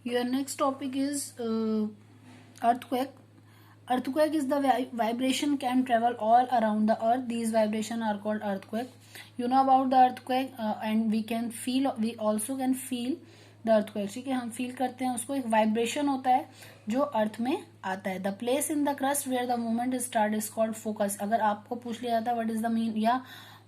Your next topic is earthquake. Earthquake is the vibration can travel all around the earth. These vibration are called earthquake. You know about the earthquake and we also can feel the earthquake. ठीक है, हम feel करते हैं उसको. एक vibration होता है जो अर्थ में आता है. The place in the crust where the movement start is called focus. अगर आपको पूछ लिया जाता है व्हाट इज द मीन या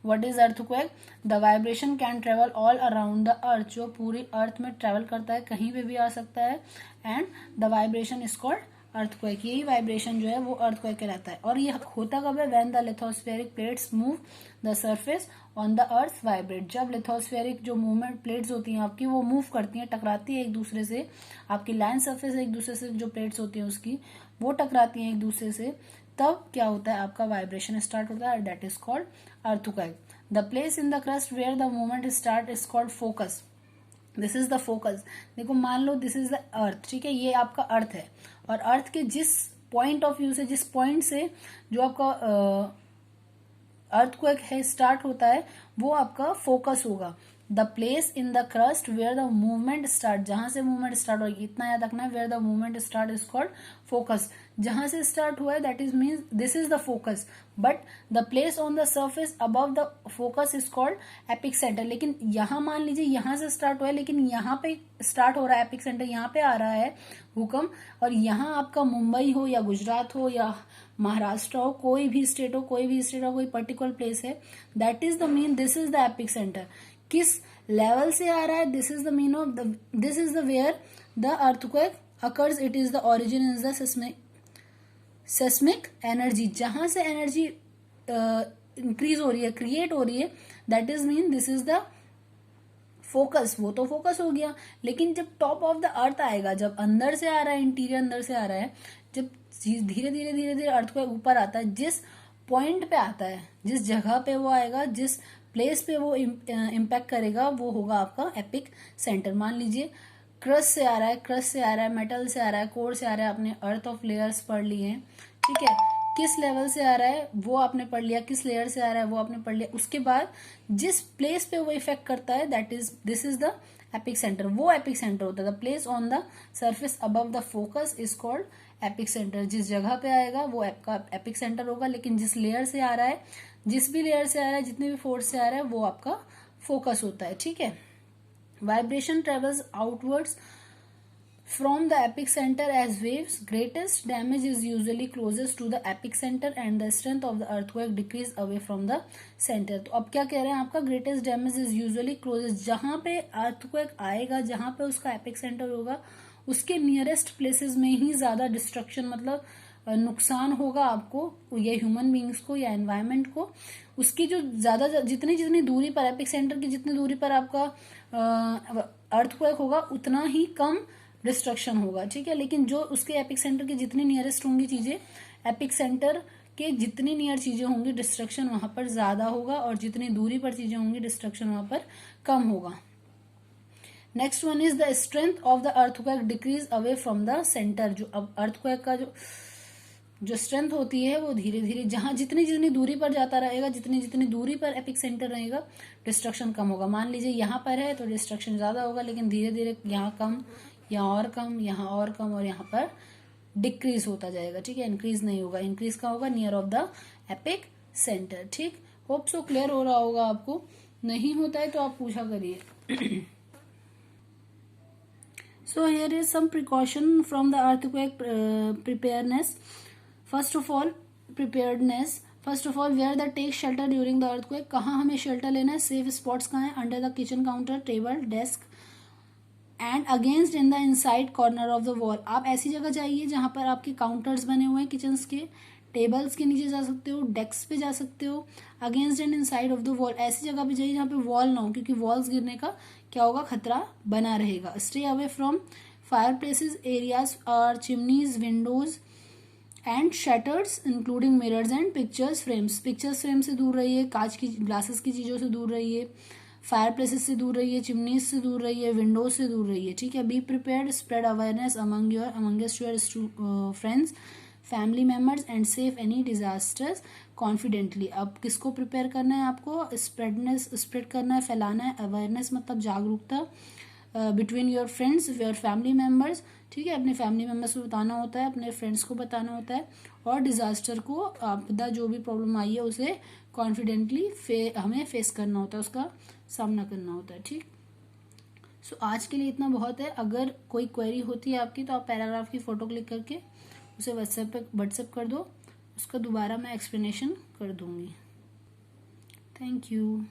what is earthquake, the vibration can travel all around the earth. जो पूरी अर्थ में ट्रेवल करता है, कहीं पे भी आ सकता है. And the vibration is called earthquake. यही वाइब्रेशन जो है वो अर्थक्वेक कहलाता है. और ये होता कब है? When the lithospheric plates move the surface on the earth vibrate. जब लिथोस्फेरिक जो मूवमेंट प्लेट्स होती हैं आपकी वो मूव करती हैं, टकराती है एक दूसरे से. आपकी लैंड सरफेस एक दूसरे से जो प्लेट्स होती हैं उसकी वो टकराती हैं एक दूसरे से, तब क्या होता है? आपका वाइब्रेशन स्टार्ट होता है. That is called earthquake. The place in the crust where the movement start is called focus. This is the focus. देखो, मान लो दिस इज द अर्थ. ठीक है, ये आपका अर्थ है और अर्थ के जिस पॉइंट ऑफ व्यू से, जिस पॉइंट से जो आपका अर्थक्वेक है स्टार्ट होता है, वो आपका फोकस होगा. The place in the crust where the movement start. जहां से मूवमेंट स्टार्ट होगी, इतना याद रखना है. Where the movement start is called focus. जहां से स्टार्ट हुआ है that is means this is the focus. But the place on the surface above the focus is called epicentre. लेकिन यहां मान लीजिए यहां से स्टार्ट हुआ है, लेकिन यहाँ पे स्टार्ट हो रहा है एपिक सेंटर, यहाँ पे आ रहा है भूकंप. और यहाँ आपका मुंबई हो या गुजरात हो या महाराष्ट्र हो, कोई भी स्टेट हो, कोई पर्टिकुलर प्लेस है, that is the mean this is the epicentre. किस लेवल से आ रहा है? This is the mean of the, this is the where the earthquake occurs. It is the origin is the seismic energy. जहां से energy increase हो रही है, क्रिएट हो रही है, that is mean this is the focus. वो तो फोकस हो गया. लेकिन जब टॉप ऑफ द अर्थ आएगा, जब अंदर से आ रहा है, इंटीरियर अंदर से आ रहा है, जब धीरे धीरे धीरे धीरे अर्थक्वेक ऊपर आता है, जिस पॉइंट पे आता है, जिस जगह पे वो आएगा, जिस प्लेस पे वो इम्पैक्ट करेगा, वो होगा आपका एपिक सेंटर. मान लीजिए क्रस्ट से आ रहा है, मेटल से आ रहा है, कोर से आ रहा है. आपने अर्थ ऑफ लेयर्स पढ़ लिए हैं. ठीक है, किस लेवल से आ रहा है वो आपने पढ़ लिया, किस लेयर से आ रहा है वो आपने पढ़ लिया. उसके बाद जिस प्लेस पे वो इफेक्ट करता है, that is this is the epic centre. वो एपिक सेंटर होता है. The place on the surface above the focus is called epic centre. जिस जगह पे आएगा वो आपका एपिक सेंटर होगा. लेकिन जिस लेयर से आ रहा है, जिस भी लेयर से आ रहा है, जितने भी फोर्स से आ रहा है, वो आपका फोकस होता है. ठीक है. Vibration travels outwards from the epic center as waves. Greatest damage is usually closest to the epic center and the strength of the earthquake decrease away from the center. तो अब क्या कह रहे हैं? आपका greatest damage is usually closest. जहां पे earthquake आएगा, जहां पे उसका epic center होगा, उसके नियरेस्ट प्लेसेस में ही ज्यादा डिस्ट्रक्शन, मतलब नुकसान होगा आपको, या ह्यूमन बींग्स को या एनवायरमेंट को. उसकी जो ज्यादा जितनी जितनी दूरी पर, एपिक सेंटर की जितनी दूरी पर आपका अर्थक्वेक होगा, उतना ही कम डिस्ट्रक्शन होगा. ठीक है. लेकिन जो उसके एपिक सेंटर के जितनी नियरेस्ट होंगी चीजें, एपिक सेंटर के जितनी नियर चीजें होंगी, डिस्ट्रक्शन वहां पर ज्यादा होगा. और जितनी दूरी पर चीजें होंगी, डिस्ट्रक्शन वहां पर कम होगा. Next one is the strength of the earthquake decrease away from the centre. जो अब अर्थक्वेक का जो स्ट्रेंथ होती है, वो धीरे धीरे जहां जितनी जितनी दूरी पर जाता रहेगा, जितनी जितनी दूरी पर एपिक सेंटर रहेगा, डिस्ट्रक्शन कम होगा. मान लीजिए यहाँ पर है तो डिस्ट्रक्शन ज्यादा होगा, लेकिन धीरे धीरे यहाँ कम, यहाँ और कम, यहाँ और कम, और यहाँ पर डिक्रीज होता जाएगा. ठीक है. इंक्रीज नहीं होगा. इंक्रीज का होगा near of the epic centre. ठीक. होप सो क्लियर हो रहा होगा आपको. नहीं होता है तो आप पूछा करिए. So here is some precaution from the earthquake preparedness. First of all, preparedness. First of all, where the take shelter during the earthquake. कहाँ हमें shelter लेना है? Safe spots कहाँ है? Under the kitchen counter, table, desk, and against in the inside corner of the wall. आप ऐसी जगह जाइए जहां पर आपके काउंटर्स बने हुए हैं किचन के, टेबल्स के नीचे जा सकते हो, डेस्क पे जा सकते हो. Against and inside of the wall, ऐसी जगह पे जाइए जहां पे वॉल ना हो, क्योंकि वॉल्स गिरने का क्या होगा? खतरा बना रहेगा. Stay away from fire places areas और chimneys, windows and shutters including mirrors and pictures frames. Pictures frame से दूर रहिए, कांच की ग्लासेस की चीजों से दूर रहिए, फायर प्लेसेस से दूर रहिए, चिमनीज से दूर रहिए, विंडोज से दूर रहिए. ठीक है. Be prepared, spread awareness amongst your friends, family members and save any disasters confidently. अब किसको प्रिपेयर करना है? आपको स्प्रेड करना है, फैलाना है. अवेयरनेस मतलब जागरूकता, between your friends, your family members, ठीक है, अपने फैमिली मेम्बर्स को बताना होता है, अपने फ्रेंड्स को बताना होता है, और डिजास्टर को, आपदा जो भी प्रॉब्लम आई है उसे कॉन्फिडेंटली हमें फेस करना होता है, उसका सामना करना होता है। ठीक, सो आज के लिए इतना बहुत है। अगर कोई क्वेरी होती है आपकी तो आप पैराग्राफ की फोटो क्लिक करके उसे व्हाट्सएप कर दो, उसका दोबारा मैं एक्सप्लेनेशन कर दूंगी। Thank you.